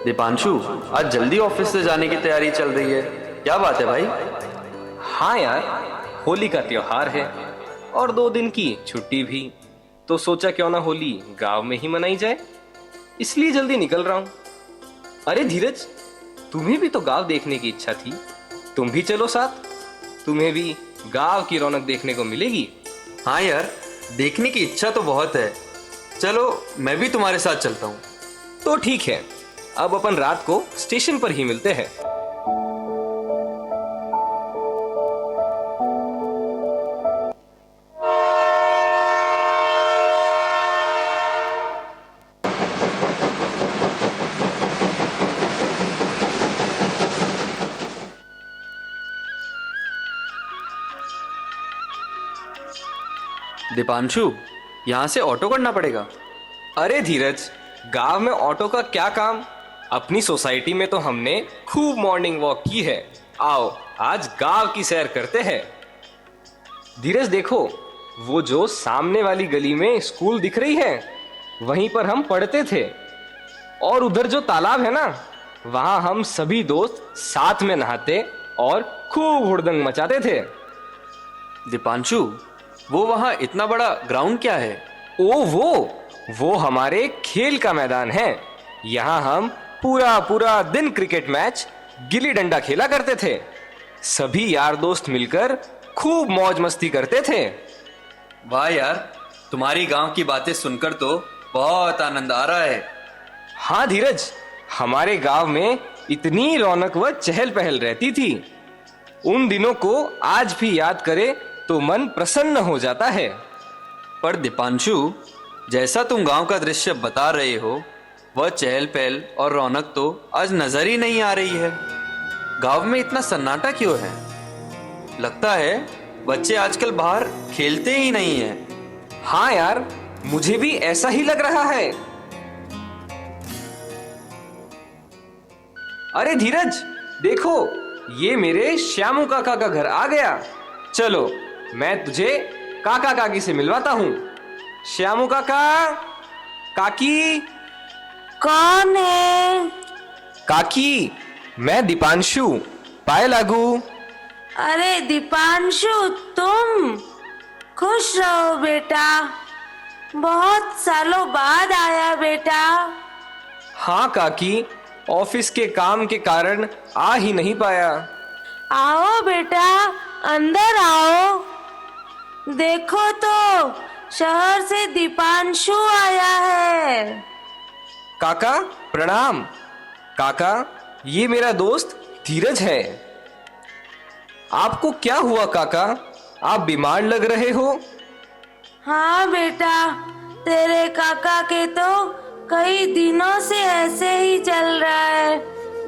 दीपांशु, आज जल्दी ऑफिस से जाने की तैयारी चल रही है। क्या बात है भाई? हाँ यार, होली का त्योहार है और 2 दिन की छुट्टी भी। तो सोचा क्यों ना होली गांव में ही मनाई जाए, इसलिए जल्दी निकल रहा हूँ। अरे धीरज, तुम्हें भी तो गांव देखने की इच्छा थी, तुम भी चलो साथ। तुम्हें भी गांव की रौनक देखने को मिलेगी। हाँ यार, देखने की इच्छा तो बहुत है। चलो, मैं भी तुम्हारे साथ चलता हूँ। तो ठीक है, अब अपन रात को स्टेशन पर ही मिलते हैं। दीपांशु, यहाँ से ऑटो करना पड़ेगा। अरे धीरज, गांव में ऑटो का क्या काम। अपनी सोसाइटी में तो हमने खूब मॉर्निंग वॉक की है। आओ, आज गांव की सैर करते हैं। धीरज देखो, वो जो सामने वाली गली में स्कूल दिख रही है, वहीं पर हम पढ़ते थे। और उधर जो तालाब है ना, वहां हम सभी दोस्त साथ में नहाते और खूब हुड़दंग मचाते थे। दीपांशु, वो वहाँ इतना बड़ा ग्राउंड क्या है? ओ वो हमारे खेल का मैदान है। यहाँ हम पूरा पूरा दिन क्रिकेट मैच, गिल्ली डंडा खेला करते थे। सभी यार दोस्त मिलकर खूब मौज मस्ती करते थे। वाह यार, तुम्हारी गांव की बातें सुनकर तो बहुत आनंद आ रहा है। हाँ धीरज, हमारे गांव में इतनी रौनक व चहल पहल रहती थी। उन दिनों को आज भी याद करे तो मन प्रसन्न हो जाता है। पर दीपांशु, जैसा तुम गांव का दृश्य बता रहे हो, वह चहल पहल और रौनक तो आज नजर ही नहीं आ रही है। गांव में इतना सन्नाटा क्यों है? लगता है बच्चे आजकल बाहर खेलते ही नहीं हैं। हाँ यार, मुझे भी ऐसा ही लग रहा है। अरे धीरज देखो, ये मेरे श्यामू काका का घर आ गया। चलो, मैं तुझे काका काकी से मिलवाता हूँ। श्यामू काका, काकी। कौन है? काकी, मैं दीपांशु, पाए लागू। अरे दीपांशु, तुम खुश रहो बेटा। बहुत सालों बाद आया बेटा। हाँ काकी, ऑफिस के काम के कारण आ ही नहीं पाया। आओ बेटा, अंदर आओ। देखो तो, शहर से दीपांशु आया है। काका प्रणाम। काका, ये मेरा दोस्त धीरज है। आपको क्या हुआ काका? आप बीमार लग रहे हो। हाँ बेटा, तेरे काका के तो कई दिनों से ऐसे ही चल रहा है।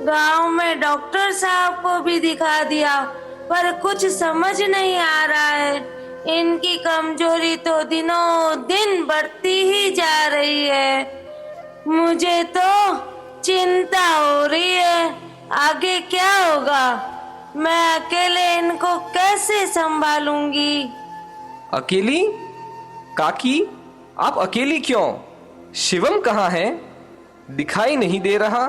गांव में डॉक्टर साहब को भी दिखा दिया, पर कुछ समझ नहीं आ रहा है। इनकी कमजोरी तो दिनों दिन बढ़ती ही जा रही है। मुझे तो चिंता हो रही है, आगे क्या होगा। मैं अकेले इनको कैसे संभालूंगी। अकेली? काकी, आप अकेली क्यों? शिवम कहाँ है? दिखाई नहीं दे रहा।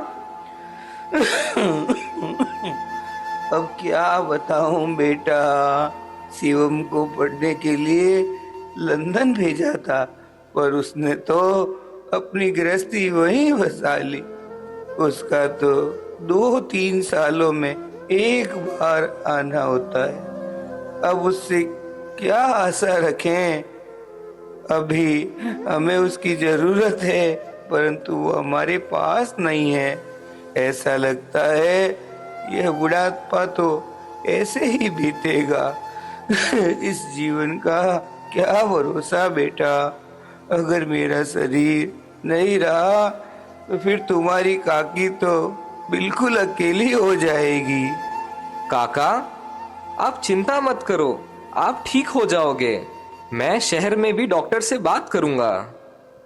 अब क्या बताऊं बेटा, शिवम को पढ़ने के लिए लंदन भेजा था, पर उसने तो अपनी गृहस्थी वहीं बसा ली। उसका तो 2-3 सालों में एक बार आना होता है। अब उससे क्या आशा रखें। अभी हमें उसकी जरूरत है, परंतु वो हमारे पास नहीं है। ऐसा लगता है यह बुढ़ापा तो ऐसे ही बीतेगा। इस जीवन का क्या भरोसा बेटा। अगर मेरा शरीर नहीं रहा तो फिर तुम्हारी काकी तो बिल्कुल अकेली हो जाएगी। काका, आप चिंता मत करो, आप ठीक हो जाओगे। मैं शहर में भी डॉक्टर से बात करूंगा।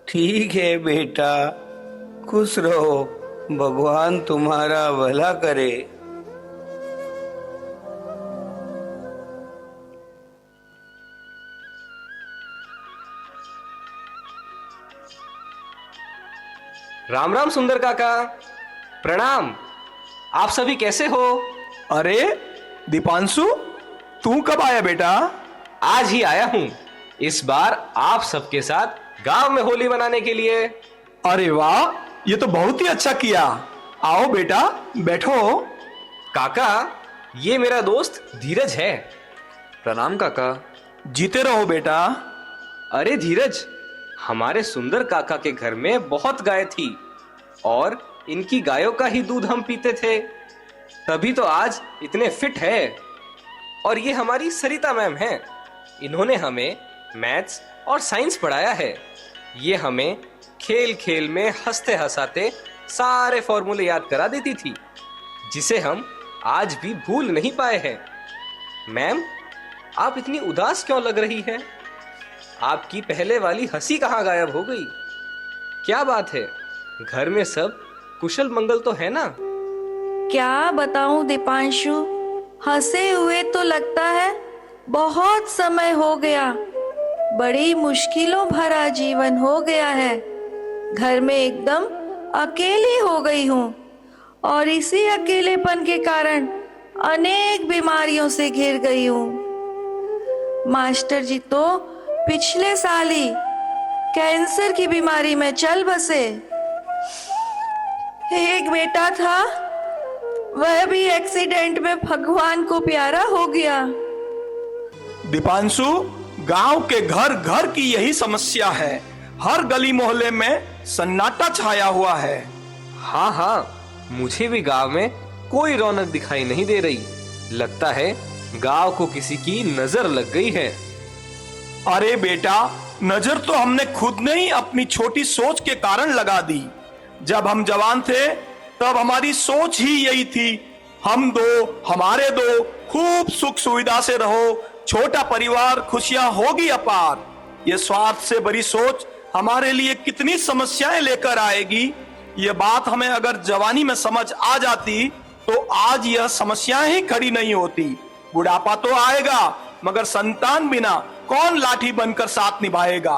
ठीक है बेटा, खुश रहो, भगवान तुम्हारा भला करे। राम राम सुंदर काका। प्रणाम। आप सभी कैसे हो? अरे दीपांशु, तू कब आया बेटा? आज ही आया हूँ, इस बार आप सबके साथ गांव में होली मनाने के लिए। अरे वाह, ये तो बहुत ही अच्छा किया। आओ बेटा, बैठो। काका, ये मेरा दोस्त धीरज है। प्रणाम काका। जीते रहो बेटा। अरे धीरज, हमारे सुंदर काका के घर में बहुत गाय थी और इनकी गायों का ही दूध हम पीते थे, तभी तो आज इतने फिट है। और ये हमारी सरिता मैम है, इन्होंने हमें मैथ्स और साइंस पढ़ाया है। ये हमें खेल खेल में हंसते हंसाते सारे फॉर्मूले याद करा देती थी, जिसे हम आज भी भूल नहीं पाए हैं। मैम, आप इतनी उदास क्यों लग रही हैं? आपकी पहले वाली हंसी कहाँ गायब हो गई? क्या बात है, घर में सब कुशल मंगल तो है ना? क्या बताऊं दीपांशु, हंसे हुए तो लगता है बहुत समय हो गया। बड़ी मुश्किलों भरा जीवन हो गया है। घर में एकदम अकेली हो गई हूँ और इसी अकेलेपन के कारण अनेक बीमारियों से घिर गई हूँ। मास्टर जी तो पिछले साल ही कैंसर की बीमारी में चल बसे। एक बेटा था, वह भी एक्सीडेंट में भगवान को प्यारा हो गया। दीपांशु, गांव के घर घर की यही समस्या है। हर गली मोहल्ले में सन्नाटा छाया हुआ है। हाँ हाँ, मुझे भी गांव में कोई रौनक दिखाई नहीं दे रही। लगता है गांव को किसी की नजर लग गई है। अरे बेटा, नजर तो हमने खुद ने ही अपनी छोटी सोच के कारण लगा दी। जब हम जवान थे तब हमारी सोच ही यही थी, हम दो हमारे दो, खूब सुख सुविधा से रहो, छोटा परिवार, खुशियां होगी अपार। ये स्वार्थ से बड़ी सोच हमारे लिए कितनी समस्याएं लेकर आएगी, ये बात हमें अगर जवानी में समझ आ जाती तो आज यह समस्याएं ही खड़ी नहीं होती। बुढ़ापा तो आएगा, मगर संतान बिना कौन लाठी बनकर साथ निभाएगा।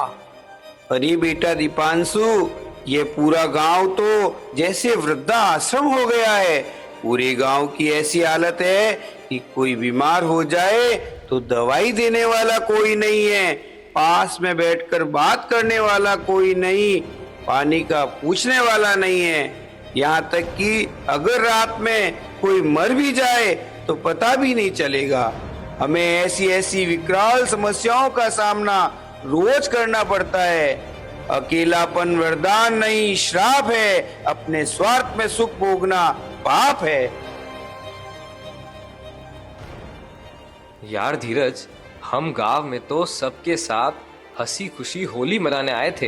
अरे बेटा दीपांशु, ये पूरा गांव तो जैसे वृद्धा आश्रम हो गया है। पूरे गांव की ऐसी हालत है कि कोई बीमार हो जाए तो दवाई देने वाला कोई नहीं है, पास में बैठकर बात करने वाला कोई नहीं, पानी का पूछने वाला नहीं है। यहाँ तक कि अगर रात में कोई मर भी जाए तो पता भी नहीं चलेगा। हमें ऐसी ऐसी विकराल समस्याओं का सामना रोज करना पड़ता है। अकेलापन वरदान नहीं, श्राप है। अपने स्वार्थ में सुख भोगना पाप है। यार धीरज, हम गांव में तो सबके साथ हंसी खुशी होली मनाने आए थे,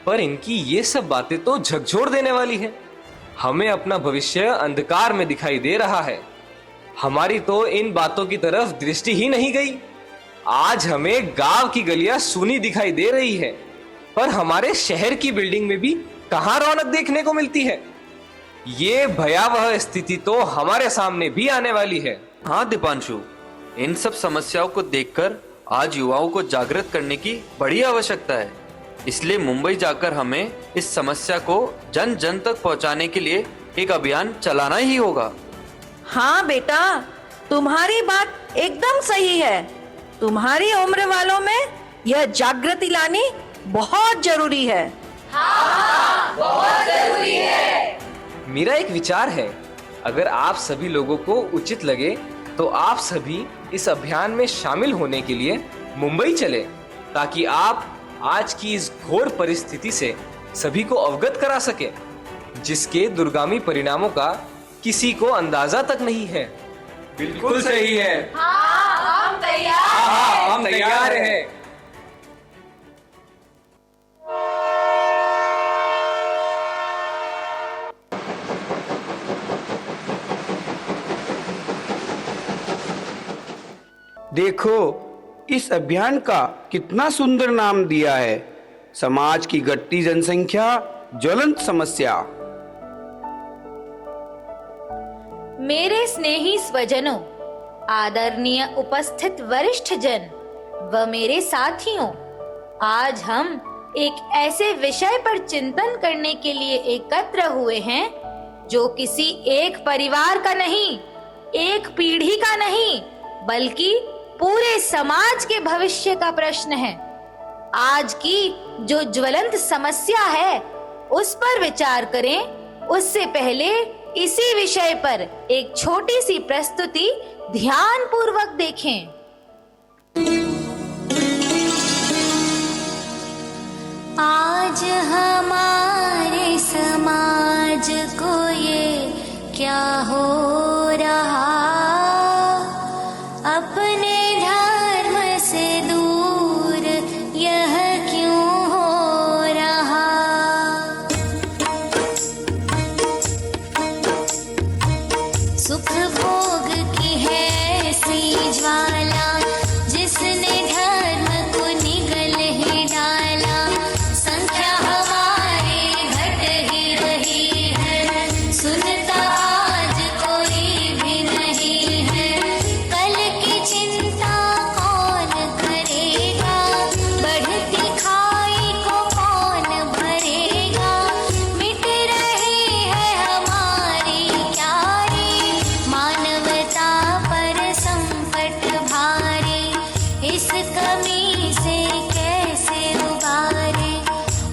पर इनकी ये सब बातें तो झकझोर देने वाली है। हमें अपना भविष्य अंधकार में दिखाई दे रहा है। हमारी तो इन बातों की तरफ दृष्टि ही नहीं गई। आज हमें गांव की गलियां सूनी दिखाई दे रही है, पर हमारे शहर की बिल्डिंग में भी कहां रौनक देखने को मिलती है। ये भयावह स्थिति तो हमारे सामने भी आने वाली है। हाँ दीपांशु, इन सब समस्याओं को देखकर आज युवाओं को जागृत करने की बड़ी आवश्यकता है। इसलिए मुंबई जाकर हमें इस समस्या को जन जन तक पहुंचाने के लिए एक अभियान चलाना ही होगा। हाँ बेटा, तुम्हारी बात एकदम सही है। तुम्हारी उम्र वालों में यह जागृति लानी बहुत जरूरी है। हाँ, बहुत जरूरी है। मेरा एक विचार है, अगर आप सभी लोगों को उचित लगे तो आप सभी इस अभियान में शामिल होने के लिए मुंबई चले, ताकि आप आज की इस घोर परिस्थिति से सभी को अवगत करा सके, जिसके दुर्गामी परिणामों का किसी को अंदाजा तक नहीं है। बिल्कुल सही है। हाँ, हम तैयार हम तैयार हैं। देखो, इस अभियान का कितना सुंदर नाम दिया है, समाज की घटती जनसंख्या ज्वलंत समस्या। मेरे स्नेही स्वजनों, आदरणीय उपस्थित वरिष्ठ जन व मेरे साथियों, आज हम एक ऐसे विषय पर चिंतन करने के लिए एकत्र हुए हैं जो किसी एक परिवार का नहीं, एक पीढ़ी का नहीं, बल्कि पूरे समाज के भविष्य का प्रश्न है। आज की जो ज्वलंत समस्या है उस पर विचार करें, उससे पहले इसी विषय पर एक छोटी सी प्रस्तुति ध्यान पूर्वक देखें। आज हमारे समाज को ये क्या हो रहा, अपने धर्म से दूर यह क्यों हो रहा। सुख भोग की है ऐसी ज्वाला, जिसने धर्म को निगल ही डाला। संख्या हमारी घट ही रही है, सुनता आज कोई भी नहीं है। कल की चिंता कौन करेगा, बढ़ती खाई को कौन भरेगा। मिट रही है हमारी क्यारी, मानवता पर संकट भारी। इस कमी से कैसे उबारे,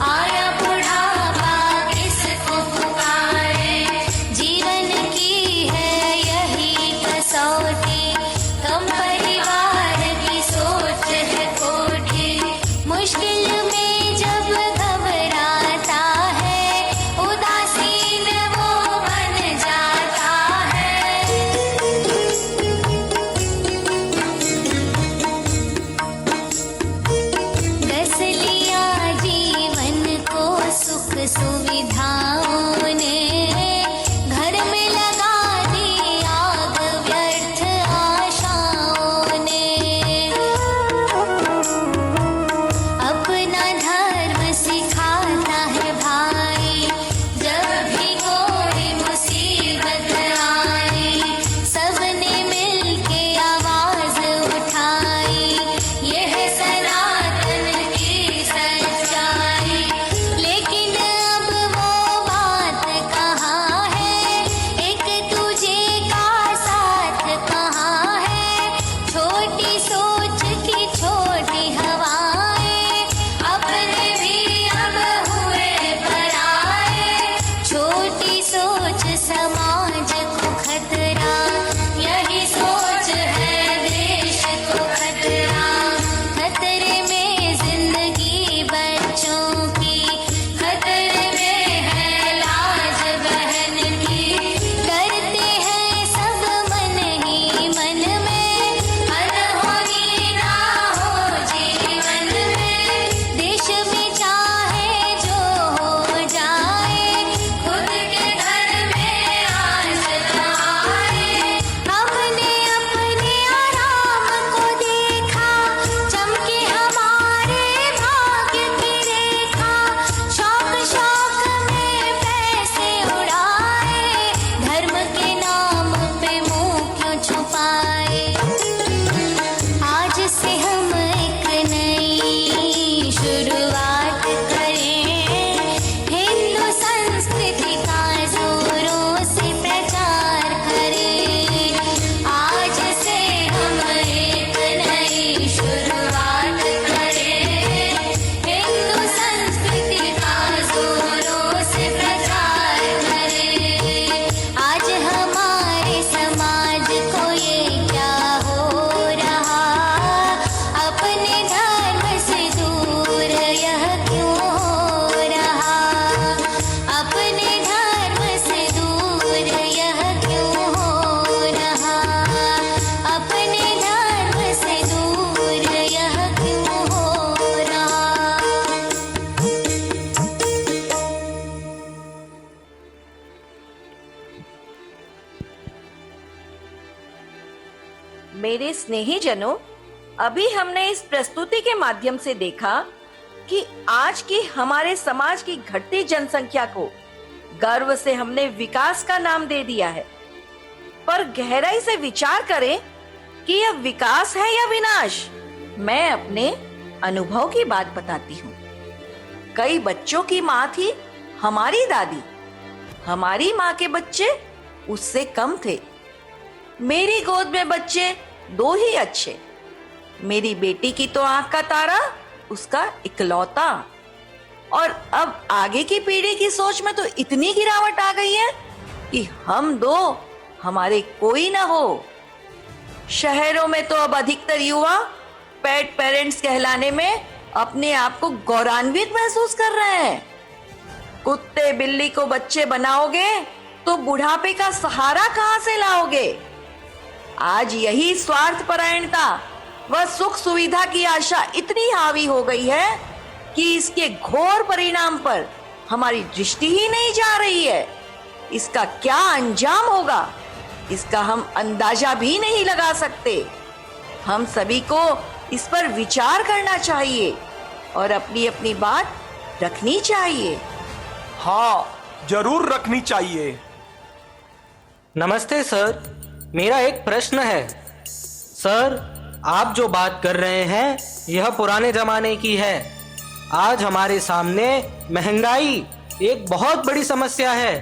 आया बुढ़ापा किसको पुकारे। जीवन की है यही कसौटी, कम परिवार की सोच है खोटी। मुश्किल में जब घबराता है, उदासीन वो बन जाता है। दस लिया जीवन को सुख सुविधाओं ने, घर में लगा दी आग व्यर्थ आशाओं ने। अपना धर्म सिखाता है भाई, जब भी कोई मुसीबत आई। सबने मिलके आवाज उठाई, यह सनातन की सच्चाई। लेकिन अब वो बात कहाँ है, एक तुझे का साथ कहाँ है। छोटी सोच की छोटी हवाएं, अपने भी अब हुए पराए। छोटी सोच समाज को खतरा, यही सोच है देश को खतरा। खतरे में जिंदगी बच्चों की, खतरे में है लाज बहन की। करते हैं सब मन ही मन में, अनहोनी ना हो जीवन में। देश में चाहे जो हो जाए, खुद के घर में आस न आए। हमने अपने आराम को देखा, चमके हमारे भाग्य की रेखा। शौक शौक में पैसे उड़ाए, धर्म के नाम पे मुंह क्यों छुपाए। आज से हम एक नई शुरुआत करें, हिंदू संस्कृति का जोरों से प्रचार करें। आज से हम एक नई शुरुआत करें, हिंदू संस्कृति का जोरों से प्रचार करें। आज हमारे समाज को ये क्या हो रहा, अपने धर्म से दूर यह क्यों हो रहा। अपने धर्म से दूर यह क्यों हो रहा। अपने धर्म से दूर यह क्यों हो रहा। मेरे स्नेही जनों, अभी हमने इस प्रस्तुति के माध्यम से देखा कि आज की हमारे समाज की घटती जनसंख्या को गर्व से हमने विकास का नाम दे दिया है। पर गहराई से विचार करें कि यह विकास है या विनाश। मैं अपने अनुभव की बात बताती हूँ। कई बच्चों की माँ थी हमारी दादी। हमारी माँ के बच्चे उससे कम थे। मेरी गोद में बच्चे 2 ही अच्छे। मेरी बेटी की तो आंख का तारा उसका इकलौता। और अब आगे की पीढ़ी की सोच में तो इतनी गिरावट आ गई है कि हम 2 हमारे कोई ना हो। शहरों में तो अब अधिकतर युवा पेट पेरेंट्स कहलाने में अपने आप को गौरवान्वित महसूस कर रहे हैं। कुत्ते बिल्ली को बच्चे बनाओगे तो बुढ़ापे का सहारा कहां से लाओगे? आज यही स्वार्थ परायणता व सुख सुविधा की आशा इतनी हावी हो गई है कि इसके घोर परिणाम पर हमारी दृष्टि ही नहीं जा रही है। इसका क्या अंजाम होगा, इसका हम अंदाजा भी नहीं लगा सकते। हम सभी को इस पर विचार करना चाहिए और अपनी अपनी बात रखनी चाहिए। हाँ, जरूर रखनी चाहिए। नमस्ते सर, मेरा एक प्रश्न है। सर, आप जो बात कर रहे हैं यह पुराने जमाने की है। आज हमारे सामने महंगाई एक बहुत बड़ी समस्या है।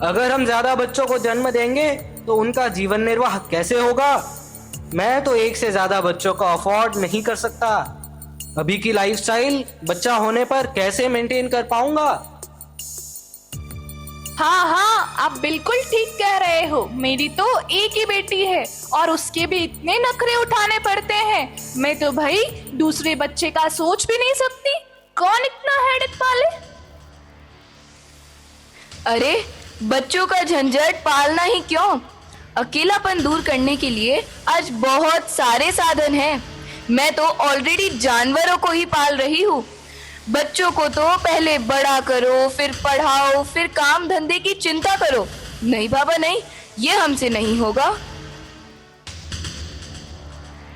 अगर हम ज्यादा बच्चों को जन्म देंगे तो उनका जीवन निर्वाह कैसे होगा? मैं तो 1 से ज्यादा बच्चों को अफोर्ड नहीं कर सकता। अभी की लाइफस्टाइल बच्चा होने पर कैसे मेंटेन कर पाऊंगा? हाँ हाँ, आप बिल्कुल ठीक कह रहे हो। मेरी तो एक ही बेटी है और उसके भी इतने नखरे उठाने पड़ते हैं। मैं तो भाई दूसरे बच्चे का सोच भी नहीं सकती। कौन इतना हेडेक पाले? अरे बच्चों का झंझट पालना ही क्यों, अकेलापन दूर करने के लिए आज बहुत सारे साधन हैं। मैं तो ऑलरेडी जानवरों को ही पाल रही हूँ। बच्चों को तो पहले बड़ा करो, फिर पढ़ाओ, फिर काम धंधे की चिंता करो। नहीं बाबा नहीं, ये हमसे नहीं होगा।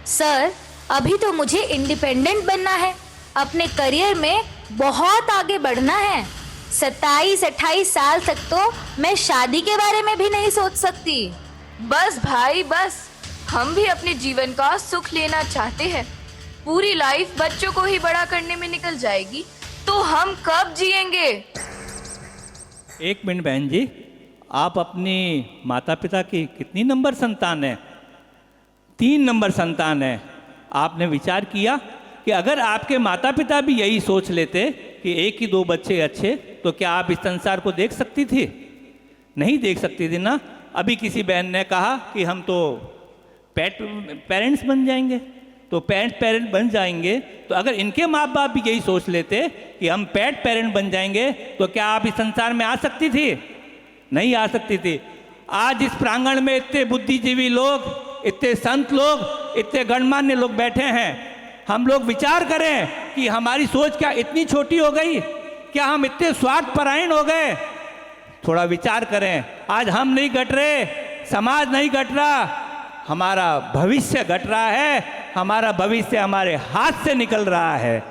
सर, अभी तो मुझे इंडिपेंडेंट बनना है, अपने करियर में बहुत आगे बढ़ना है। 27-28 साल तक तो मैं शादी के बारे में भी नहीं सोच सकती। बस भाई बस, हम भी अपने जीवन का सुख लेना चाहते हैं। पूरी लाइफ बच्चों को ही बड़ा करने में निकल जाएगी तो हम कब जिएंगे? 1 मिनट बहन जी, आप अपनी माता पिता की कितनी नंबर संतान है? 3 नंबर संतान है। आपने विचार किया कि अगर आपके माता पिता भी यही सोच लेते कि 1 ही 2 बच्चे अच्छे, तो क्या आप इस संसार को देख सकती थी? नहीं देख सकती थी ना। अभी किसी बहन ने कहा कि हम तो पेट पेरेंट्स बन जाएंगे, तो पेट पेरेंट बन जाएंगे, तो अगर इनके माँ बाप भी यही सोच लेते कि हम पेट पेरेंट बन जाएंगे, तो क्या आप इस संसार में आ सकती थी? नहीं आ सकती थी। आज इस प्रांगण में इतने बुद्धिजीवी लोग, इतने संत लोग, इतने गणमान्य लोग बैठे हैं। हम लोग विचार करें कि हमारी सोच क्या इतनी छोटी हो गई? क्या हम इतने स्वार्थपरायण हो गए? थोड़ा विचार करें। आज हम नहीं घट रहे, समाज नहीं घट रहा, हमारा भविष्य घट रहा है। हमारा भविष्य हमारे हाथ से निकल रहा है।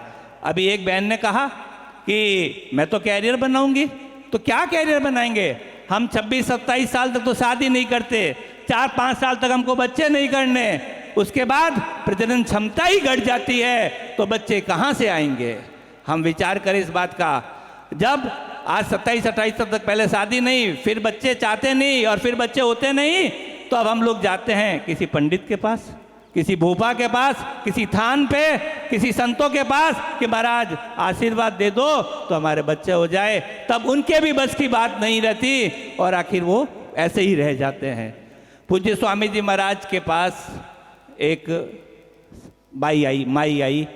अभी एक बहन ने कहा कि मैं तो कैरियर बनाऊंगी। तो क्या कैरियर बनाएंगे? हम 26-27 साल तक तो शादी नहीं करते, 4-5 साल तक हमको बच्चे नहीं करने, उसके बाद प्रजनन क्षमता ही घट जाती है, तो बच्चे कहाँ से आएंगे? हम विचार करें इस बात का। जब आज 27-28 साल तक पहले शादी नहीं, फिर बच्चे चाहते नहीं और फिर बच्चे होते नहीं, तो अब हम लोग जाते हैं किसी पंडित के पास, किसी भूपा के पास, किसी थान पे, किसी संतों के पास कि महाराज आशीर्वाद दे दो तो हमारे बच्चे हो जाए। तब उनके भी बस की बात नहीं रहती और आखिर वो ऐसे ही रह जाते हैं। पूज्य स्वामी जी महाराज के पास एक माई आई,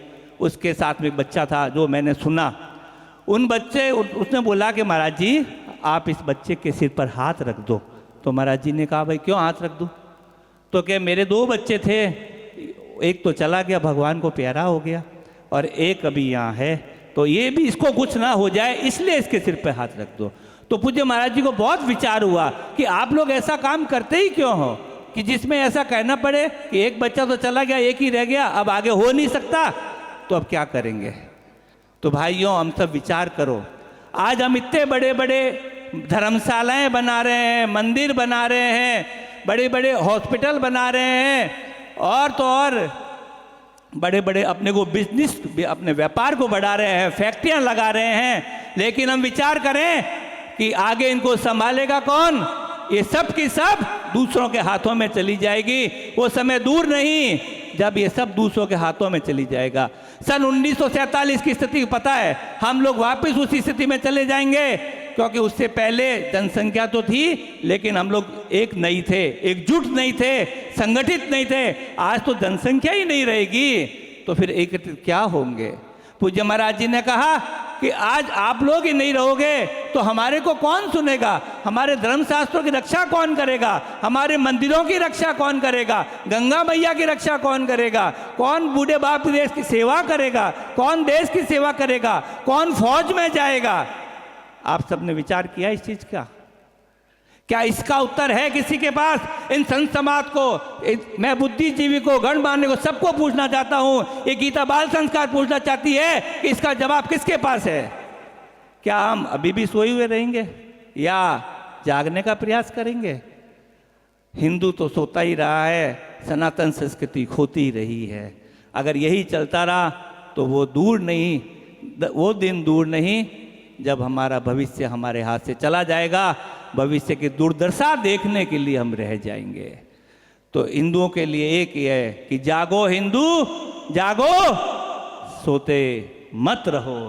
उसके साथ में एक बच्चा था जो मैंने सुना। उसने बोला कि महाराज जी आप इस बच्चे के सिर पर हाथ रख दो। तो महाराज जी ने कहा भाई क्यों हाथ रख दूं? तो क्या मेरे 2 बच्चे थे, एक तो चला गया, भगवान को प्यारा हो गया, और एक अभी यहाँ है, तो ये भी इसको कुछ ना हो जाए इसलिए इसके सिर पे हाथ रख दो। तो पूज्य महाराज जी को बहुत विचार हुआ कि आप लोग ऐसा काम करते ही क्यों हो कि जिसमें ऐसा कहना पड़े कि एक बच्चा तो चला गया, एक ही रह गया, अब आगे हो नहीं सकता, तो अब क्या करेंगे? तो भाइयों हम सब विचार करो। आज हम इतने बड़े बड़े धर्मशालाएं बना रहे हैं, मंदिर बना रहे हैं, बड़े बड़े हॉस्पिटल बना रहे हैं, और तो और बड़े बड़े अपने को बिजनेस, अपने व्यापार को बढ़ा रहे हैं, फैक्ट्रियां लगा रहे हैं। लेकिन हम विचार करें कि आगे इनको संभालेगा कौन? ये सब की सब दूसरों के हाथों में चली जाएगी। वो समय दूर नहीं जब ये सब दूसरों के हाथों में चली जाएगा। सन 1947 की स्थिति पता है, हम लोग वापस उसी स्थिति में चले जाएंगे, क्योंकि उससे पहले जनसंख्या तो थी लेकिन हम लोग एक नहीं थे, एकजुट नहीं थे, संगठित नहीं थे। आज तो जनसंख्या ही नहीं रहेगी तो फिर एकत्रित क्या होंगे? पूज्य महाराज जी ने कहा कि आज आप लोग ही नहीं रहोगे तो हमारे को कौन सुनेगा? हमारे धर्मशास्त्रों की रक्षा कौन करेगा? हमारे मंदिरों की रक्षा कौन करेगा? गंगा मैया की रक्षा कौन करेगा? कौन बूढ़े बाप देश की सेवा करेगा? कौन देश की सेवा करेगा? कौन फौज में जाएगा? आप सबने विचार किया इस चीज का? क्या इसका उत्तर है किसी के पास? इन संत समाज को, मैं बुद्धिजीवी को, गणमान्य को, सबको पूछना चाहता हूं, ये गीता बाल संस्कार पूछना चाहती है कि इसका जवाब किसके पास है? क्या हम अभी भी सोए हुए रहेंगे या जागने का प्रयास करेंगे? हिंदू तो सोता ही रहा है, सनातन संस्कृति खोती ही रही है। अगर यही चलता रहा तो वो दिन दूर नहीं जब हमारा भविष्य हमारे हाथ से चला जाएगा। भविष्य की दुर्दशा देखने के लिए हम रह जाएंगे। तो हिंदुओं के लिए एक ही है कि जागो हिंदू, जागो, सोते मत रहो।